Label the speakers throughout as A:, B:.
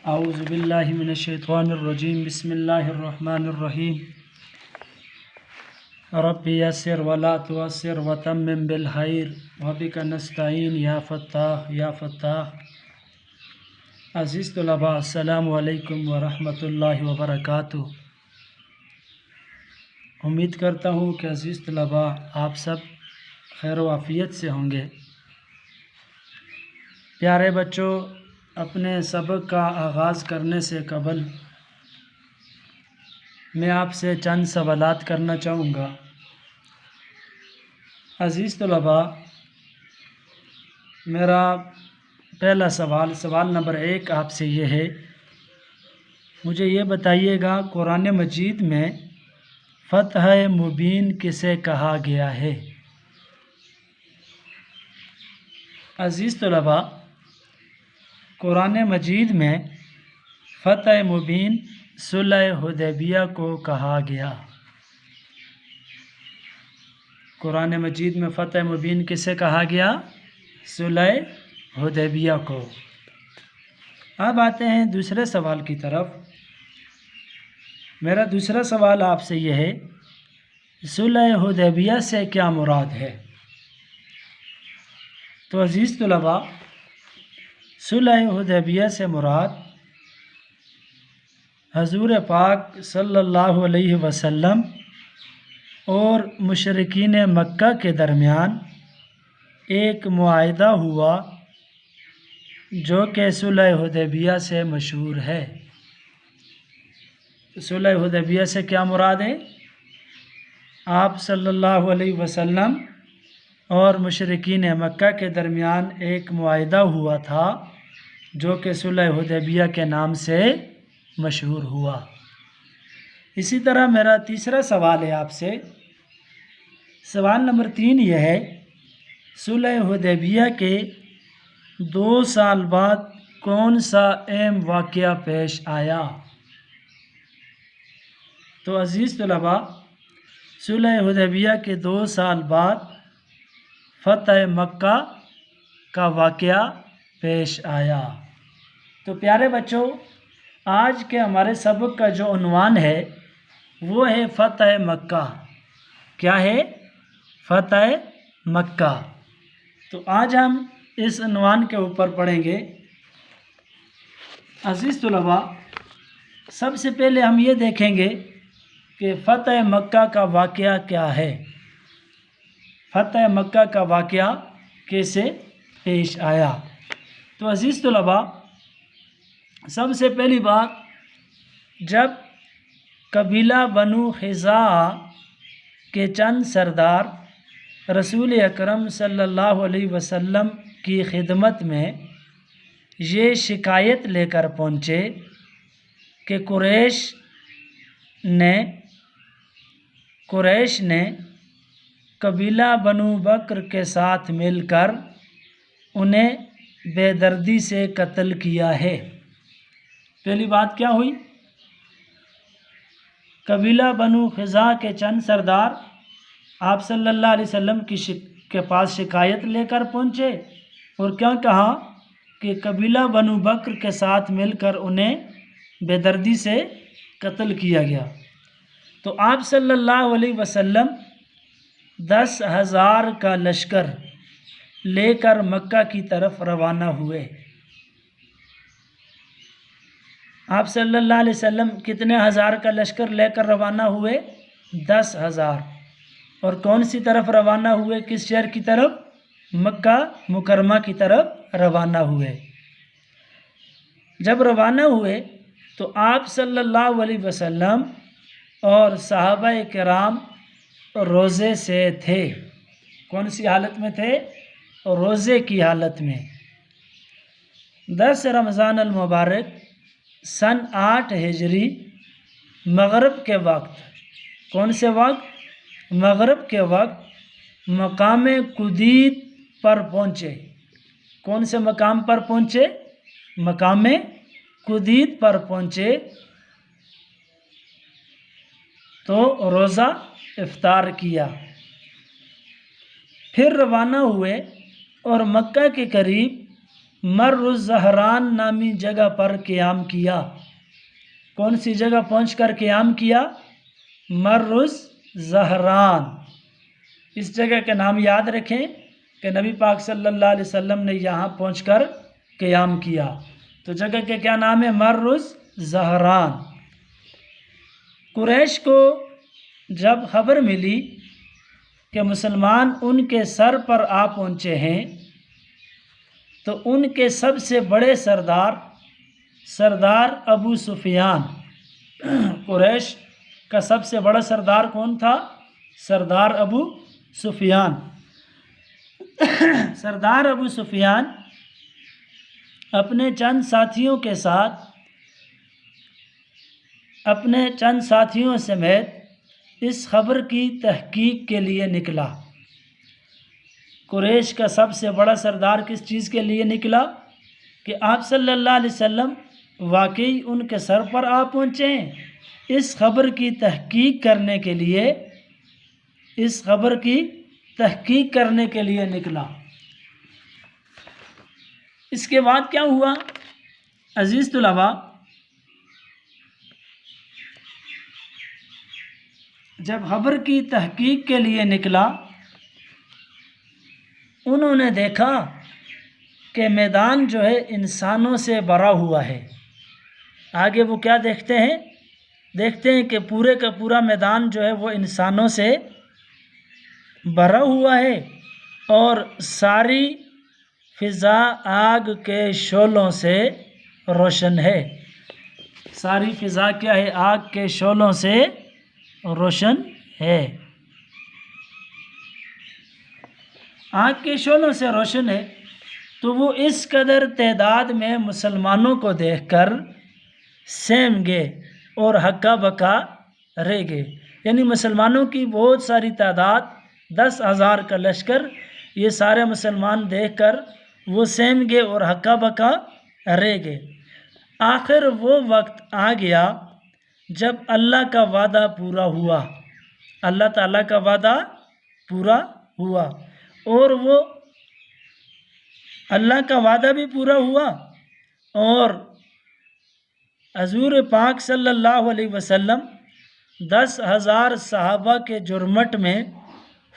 A: اعوذ باللہ من الشیطان الرجیم بسم اللہ الرحمن الرحیم رب یسر ولا تعسر وتمم بالخیر وبک نستعین یا فتاح یا فتاح۔ عزیز طلباء، السلام علیکم ورحمۃ اللہ وبرکاتہ۔ امید کرتا ہوں کہ عزیز طلباء آپ سب خیر و عافیت سے ہوں گے۔ پیارے بچوں، اپنے سبق کا آغاز کرنے سے قبل میں آپ سے چند سوالات کرنا چاہوں گا۔ عزیز طلباء، میرا پہلا سوال نمبر 1 آپ سے یہ ہے، مجھے یہ بتائیے گا قرآن مجید میں فتح مبین کسے کہا گیا ہے؟ عزیز طلباء، قرآن مجید میں فتح مبین صلح حدیبیہ کو کہا گیا۔ قرآن مجید میں فتح مبین کسے کہا گیا؟ صلح حدیبیہ کو۔ اب آتے ہیں دوسرے سوال کی طرف۔ میرا دوسرا سوال آپ سے یہ ہے، صلح حدیبیہ سے کیا مراد ہے؟ تو عزیز طلباء، صلح حدیبیہ سے مراد حضور پاک صلی اللہ علیہ وسلم اور مشرکین مکہ کے درمیان ایک معاہدہ ہوا جو کہ صلح حدیبیہ سے مشہور ہے۔ صلح حدیبیہ سے کیا مراد ہے؟ آپ صلی اللہ علیہ وسلم اور مشرکین مکہ کے درمیان ایک معاہدہ ہوا تھا جو کہ صلح حدیبیہ کے نام سے مشہور ہوا۔ اسی طرح میرا تیسرا سوال ہے آپ سے، سوال نمبر 3 یہ ہے، صلح حدیبیہ کے 2 سال بعد کون سا اہم واقعہ پیش آیا؟ تو عزیز طلباء، صلح حدیبیہ کے 2 سال بعد فتح مکہ کا واقعہ پیش آیا۔ تو پیارے بچوں، آج کے ہمارے سبق کا جو عنوان ہے وہ ہے فتح مکہ۔ کیا ہے؟ فتح مکہ۔ تو آج ہم اس عنوان کے اوپر پڑھیں گے۔ عزیز طلباء، سب سے پہلے ہم یہ دیکھیں گے کہ فتح مکہ کا واقعہ کیا ہے، فتح مکہ کا واقعہ کیسے پیش آیا۔ تو عزیز طلباء، سب سے پہلی بات، جب قبیلہ بنو خزاعہ کے چند سردار رسول اکرم صلی اللہ علیہ وسلم کی خدمت میں یہ شکایت لے کر پہنچے کہ قریش نے قبیلہ بنو بکر کے ساتھ مل کر انہیں بے دردی سے قتل کیا ہے۔ پہلی بات کیا ہوئی؟ قبیلہ بنو خزاعہ کے چند سردار آپ صلی اللہ علیہ وسلم کے پاس شکایت لے کر پہنچے اور کیا کہا کہ قبیلہ بنو بکر کے ساتھ مل کر انہیں بے دردی سے قتل کیا گیا۔ تو آپ صلی اللہ علیہ وسلم 10,000 کا لشکر لے کر مکہ کی طرف روانہ ہوئے۔ آپ صلی اللہ علیہ وسلم کتنے ہزار کا لشکر لے کر روانہ ہوئے؟ 10,000۔ اور کون سی طرف روانہ ہوئے؟ کس شہر کی طرف؟ مکہ مکرمہ کی طرف روانہ ہوئے۔ جب روانہ ہوئے تو آپ صلی اللہ علیہ وسلم اور صحابہ کرام روزے سے تھے۔ کون سی حالت میں تھے؟ روزے کی حالت میں۔ 10 رمضان المبارک سن 8 ہجری مغرب کے وقت، کون سے وقت؟ مغرب کے وقت مقام قدید پر پہنچے۔ کون سے مقام پر پہنچے؟ مقام قدید پر پہنچے تو روزہ افطار کیا، پھر روانہ ہوئے اور مکہ کے قریب مر الزہران نامی جگہ پر قیام کیا۔ کون سی جگہ پہنچ کر قیام کیا؟ مر الزہران۔ اس جگہ کا نام یاد رکھیں کہ نبی پاک صلی اللہ علیہ وسلم نے یہاں پہنچ کر قیام کیا۔ تو جگہ کا کیا نام ہے؟ مر الزہران۔ قریش کو جب خبر ملی کہ مسلمان ان کے سر پر آ پہنچے ہیں تو ان کے سب سے بڑے سردار ابو سفیان، قریش کا سب سے بڑا سردار کون تھا؟ سردار ابو سفیان۔ سردار ابو سفیان اپنے چند ساتھیوں سمیت اس خبر کی تحقیق کے لیے نکلا۔ قریش کا سب سے بڑا سردار کس چیز کے لیے نکلا؟ کہ آپ صلی اللہ علیہ وسلم واقعی ان کے سر پر آ پہنچے ہیں۔ اس خبر کی تحقیق کرنے کے لیے نکلا۔ اس کے بعد کیا ہوا؟ عزیز طلباء، جب خبر کی تحقیق کے لیے نکلا، انہوں نے دیکھا کہ میدان جو ہے انسانوں سے بھرا ہوا ہے۔ آگے وہ کیا دیکھتے ہیں کہ پورے کا پورا میدان جو ہے وہ انسانوں سے بھرا ہوا ہے اور ساری فضا آگ کے شعلوں سے روشن ہے۔ ساری فضا کیا ہے؟ آگ کے شعلوں سے روشن ہے۔ آگ کے شعلوں سے روشن ہے تو وہ اس قدر تعداد میں مسلمانوں کو دیکھ کر سہم گئے اور ہکا بکا رہ گئے۔ یعنی مسلمانوں کی بہت ساری تعداد، 10,000 کا لشکر، یہ سارے مسلمان دیکھ کر وہ سہم گئے اور ہکا بکا رہ گئے۔ آخر وہ وقت آ گیا جب اللہ کا وعدہ پورا ہوا، اللہ تعالیٰ کا وعدہ پورا ہوا، اور وہ اللہ کا وعدہ بھی پورا ہوا اور حضور پاک صلی اللہ علیہ وسلم 10,000 صحابہ کے جرمٹ میں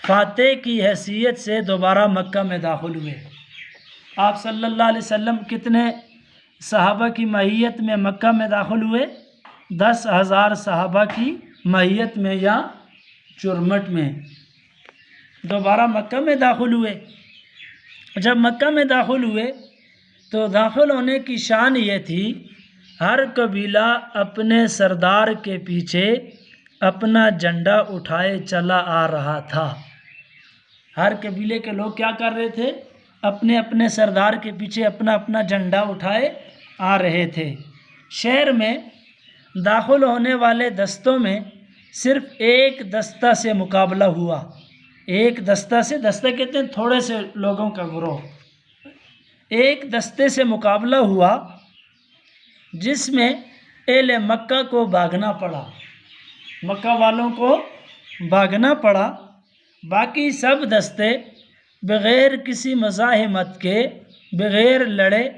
A: فاتح کی حیثیت سے دوبارہ مکہ میں داخل ہوئے۔ آپ صلی اللہ علیہ وسلم کتنے صحابہ کی معیت میں مکہ میں داخل ہوئے؟ 10,000 صحابہ کی معیت میں یا جرمٹ میں دوبارہ مکہ میں داخل ہوئے۔ جب مکہ میں داخل ہوئے تو داخل ہونے کی شان یہ تھی، ہر قبیلہ اپنے سردار کے پیچھے اپنا جھنڈا اٹھائے چلا آ رہا تھا۔ ہر قبیلے کے لوگ کیا کر رہے تھے؟ اپنے اپنے سردار کے پیچھے اپنا اپنا جھنڈا اٹھائے آ رہے تھے۔ شہر میں داخل ہونے والے دستوں میں صرف ایک دستہ سے مقابلہ ہوا۔ ایک دستہ سے، دستہ کہتے ہیں تھوڑے سے لوگوں کا گروہ، ایک دستے سے مقابلہ ہوا جس میں اہل مکہ کو بھاگنا پڑا، مکہ والوں کو بھاگنا پڑا۔ باقی سب دستے بغیر کسی مزاحمت کے، بغیر لڑے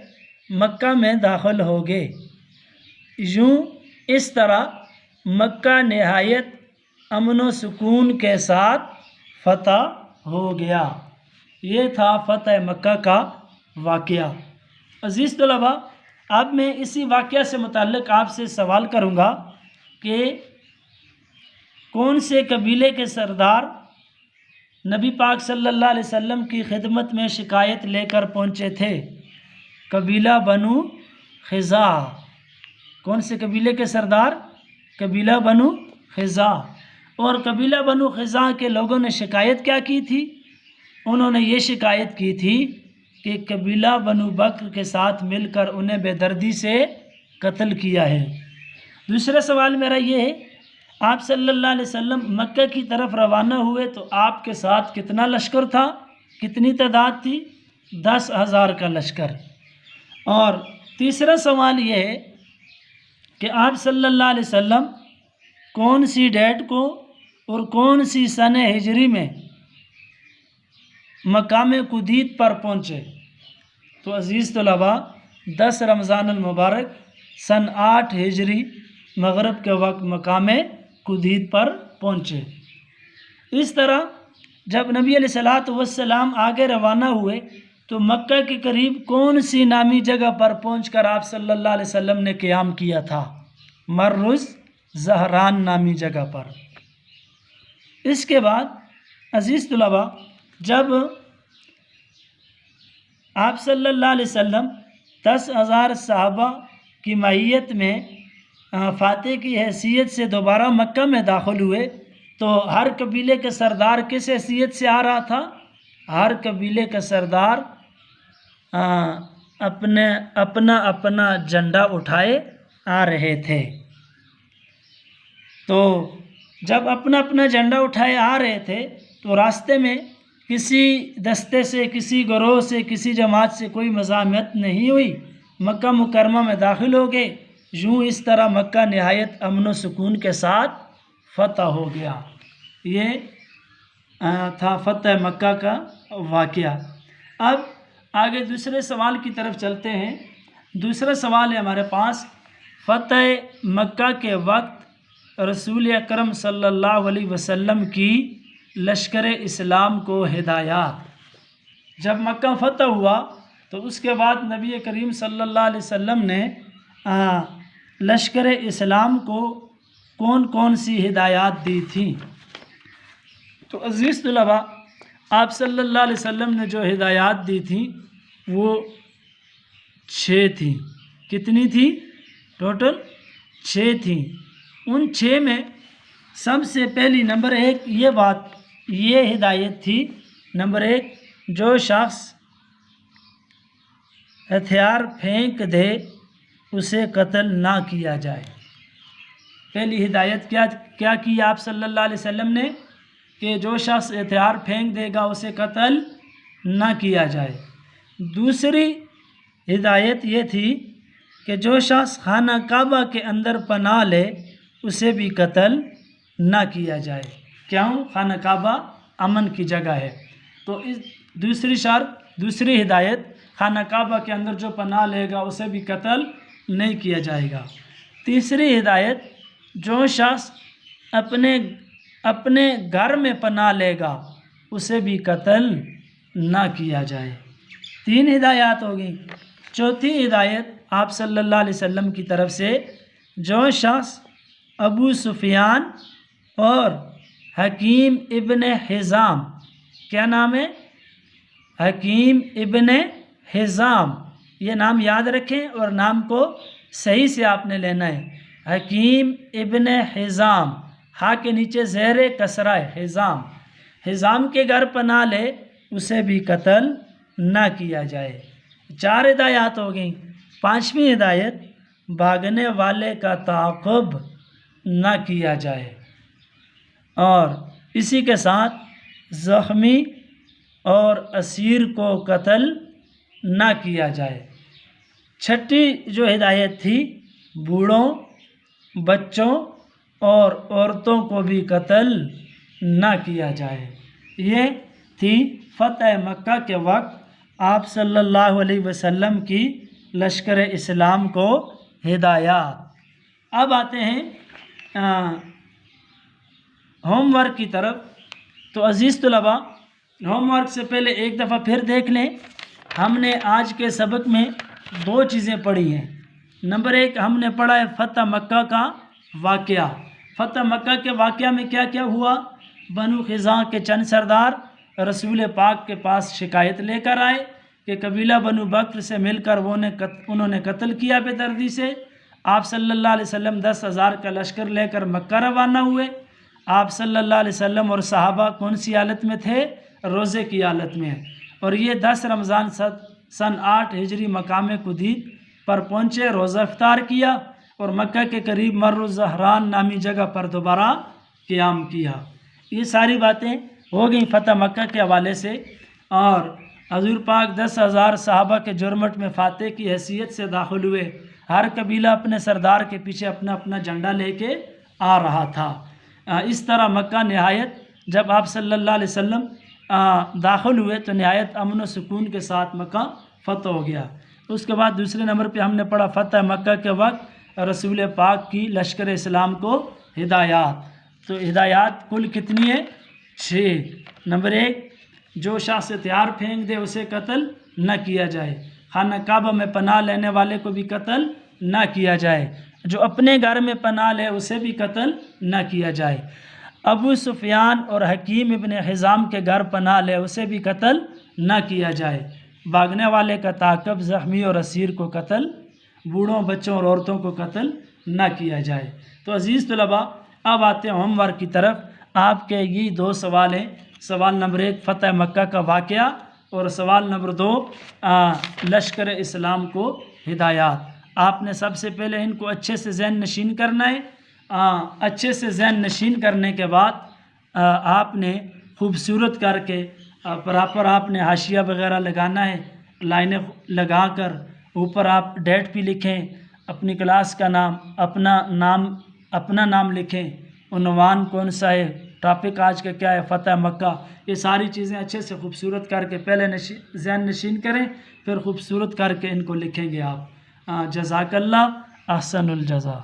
A: مکہ میں داخل ہو گئے۔ یوں اس طرح مکہ نہایت امن و سکون کے ساتھ فتح ہو گیا۔ یہ تھا فتح مکہ کا واقعہ۔ عزیز طلباء، اب میں اسی واقعہ سے متعلق آپ سے سوال کروں گا کہ کون سے قبیلے کے سردار نبی پاک صلی اللہ علیہ وسلم کی خدمت میں شکایت لے کر پہنچے تھے؟ قبیلہ بنو خزاعہ۔ کون سے قبیلے کے سردار؟ قبیلہ بنو خزاعہ۔ اور قبیلہ بنو خزاعہ کے لوگوں نے شکایت کیا کی تھی؟ انہوں نے یہ شکایت کی تھی کہ قبیلہ بنو بکر کے ساتھ مل کر انہیں بے دردی سے قتل کیا ہے۔ دوسرا سوال میرا یہ ہے، آپ صلی اللہ علیہ وسلم مکہ کی طرف روانہ ہوئے تو آپ کے ساتھ کتنا لشکر تھا؟ کتنی تعداد تھی؟ 10,000 کا لشکر۔ اور تیسرا سوال یہ ہے کہ آپ صلی اللہ علیہ وسلم کون سی ڈیٹ کو اور کون سی سنہ ہجری میں مقام قدید پر پہنچے؟ تو عزیز طلباء 10 رمضان المبارک سن 8 ہجری مغرب کے وقت مقام کدید پر پہنچے۔ اس طرح جب نبی علیہ الصلوۃ والسلام آگے روانہ ہوئے تو مکہ کے قریب کون سی نامی جگہ پر پہنچ کر آپ صلی اللہ علیہ وسلم نے قیام کیا تھا؟ مرز زہران نامی جگہ پر۔ اس کے بعد عزیز طلباء جب آپ صلی اللہ علیہ وسلم 10,000 صحابہ کی معیت میں فاتح کی حیثیت سے دوبارہ مکہ میں داخل ہوئے تو ہر قبیلے کا سردار کس حیثیت سے آ رہا تھا؟ ہر قبیلے کا سردار اپنا جھنڈا اٹھائے آ رہے تھے۔ تو جب اپنا جھنڈا اٹھائے آ رہے تھے تو راستے میں کسی دستے سے، کسی گروہ سے، کسی جماعت سے کوئی مزاحمت نہیں ہوئی، مکہ مکرمہ میں داخل ہو گئے۔ یوں اس طرح مکہ نہایت امن و سکون کے ساتھ فتح ہو گیا۔ یہ تھا فتح مکہ کا واقعہ۔ اب آگے دوسرے سوال کی طرف چلتے ہیں۔ دوسرا سوال ہے ہمارے پاس، فتح مکہ کے وقت رسول اکرم صلی اللہ علیہ وسلم کی لشکر اسلام کو ہدایات۔ جب مکہ فتح ہوا تو اس کے بعد نبی کریم صلی اللہ علیہ وسلم نے لشکر اسلام کو کون کون سی ہدایات دی تھیں؟ تو عزیز طلباء آپ صلی اللہ علیہ وسلم نے جو ہدایات دی تھیں وہ 6 تھیں۔ کتنی تھیں؟ ٹوٹل 6 تھیں۔ ان 6 میں سب سے پہلی نمبر 1 یہ ہدایت تھی، نمبر 1 جو شخص ہتھیار پھینک دے اسے قتل نہ کیا جائے۔ پہلی ہدایت کیا کی آپ صلی اللہ علیہ وسلم نے کہ جو شخص ہتھیار پھینک دے گا اسے قتل نہ کیا جائے۔ دوسری ہدایت یہ تھی کہ جو شخص خانہ کعبہ کے اندر پناہ لے اسے بھی قتل نہ کیا جائے۔ کیوں؟ خانہ کعبہ امن کی جگہ ہے، تو اس دوسری ہدایت خانہ کعبہ کے اندر جو پناہ لے گا اسے بھی قتل نہیں کیا جائے گا۔ تیسری ہدایت جو شخص اپنے گھر میں پناہ لے گا اسے بھی قتل نہ کیا جائے۔ 3 ہدایات ہو گئیں۔ چوتھی ہدایت آپ صلی اللہ علیہ وسلم کی طرف سے جو شخص ابو سفیان اور حکیم ابن حزام، کیا نام ہے؟ حکیم ابن حزام، یہ نام یاد رکھیں اور نام کو صحیح سے آپ نے لینا ہے۔ حکیم ابن حزام، ہا کے نیچے زیر کسرہ ہے، حزام کے گھر پناہ لے اسے بھی قتل نہ کیا جائے۔ 4 ہدایات ہو گئیں۔ 5ویں ہدایت بھاگنے والے کا تعاقب نہ کیا جائے اور اسی کے ساتھ زخمی اور اسیر کو قتل نہ کیا جائے۔ 6ٹھی جو ہدایت تھی بوڑھوں، بچوں اور عورتوں کو بھی قتل نہ کیا جائے۔ یہ تھی فتح مکہ کے وقت آپ صلی اللہ علیہ وسلم کی لشکر اسلام کو ہدایات۔ اب آتے ہیں ہوم ورک کی طرف۔ تو عزیز طلباء ہوم ورک سے پہلے ایک دفعہ پھر دیکھ لیں، ہم نے آج کے سبق میں 2 چیزیں پڑھی ہیں۔ نمبر 1 ہم نے پڑھا ہے فتح مکہ کا واقعہ۔ فتح مکہ کے واقعہ میں کیا کیا ہوا؟ بنو خزاں کے چند سردار رسول پاک کے پاس شکایت لے کر آئے کہ قبیلہ بنو بکر سے مل کر انہوں نے قتل کیا بے دردی سے۔ آپ صلی اللہ علیہ وسلم 10,000 کا لشکر لے کر مکہ روانہ ہوئے۔ آپ صلی اللہ علیہ وسلم اور صحابہ کون سی حالت میں تھے؟ روزے کی حالت میں۔ اور یہ 10 رمضان سن 8 ہجری مقام کدید پر پہنچے، روزہ افطار کیا اور مکہ کے قریب مرز زہران نامی جگہ پر دوبارہ قیام کیا۔ یہ ساری باتیں ہو گئیں فتح مکہ کے حوالے سے۔ اور حضور پاک 10,000 صحابہ کے جرمٹ میں فاتح کی حیثیت سے داخل ہوئے۔ ہر قبیلہ اپنے سردار کے پیچھے اپنا جھنڈا لے کے آ رہا تھا۔ اس طرح مکہ نہایت، جب آپ صلی اللہ علیہ وسلم داخل ہوئے تو نہایت امن و سکون کے ساتھ مکہ فتح ہو گیا۔ اس کے بعد دوسرے نمبر پہ ہم نے پڑھا فتح مکہ کے وقت رسول پاک کی لشکر اسلام کو ہدایات۔ تو ہدایات کل کتنی ہے؟ 6۔ نمبر 1، جو شخص ہتھیار پھینک دے اسے قتل نہ کیا جائے، خانہ کعبہ میں پناہ لینے والے کو بھی قتل نہ کیا جائے، جو اپنے گھر میں پناہ لے اسے بھی قتل نہ کیا جائے، ابو سفیان اور حکیم ابن حزام کے گھر پناہ لے اسے بھی قتل نہ کیا جائے، بھاگنے والے کا تعاقب، زخمی اور اسیر کو قتل، بوڑھوں بچوں اور عورتوں کو قتل نہ کیا جائے۔ تو عزیز طلباء، اب آتے ہیں ہوم ورک کی طرف۔ آپ کے یہ 2 سوال ہیں۔ سوال نمبر 1 فتح مکہ کا واقعہ، اور سوال نمبر 2 لشکر اسلام کو ہدایات۔ آپ نے سب سے پہلے ان کو اچھے سے ذہن نشین کرنا ہے۔ اچھے سے ذہن نشین کرنے کے بعد آپ نے خوبصورت کر کے پراپر آپ نے حاشیہ وغیرہ لگانا ہے، لائنیں لگا کر اوپر آپ ڈیٹ بھی لکھیں، اپنی کلاس کا نام، اپنا نام لکھیں، عنوان کون سا ہے، ٹاپک آج کا کیا ہے، فتح مکہ، یہ ساری چیزیں اچھے سے خوبصورت کر کے پہلے ذہن نشین کریں، پھر خوبصورت کر کے ان کو لکھیں گے آپ۔ جزاک اللہ، احسن الجزا۔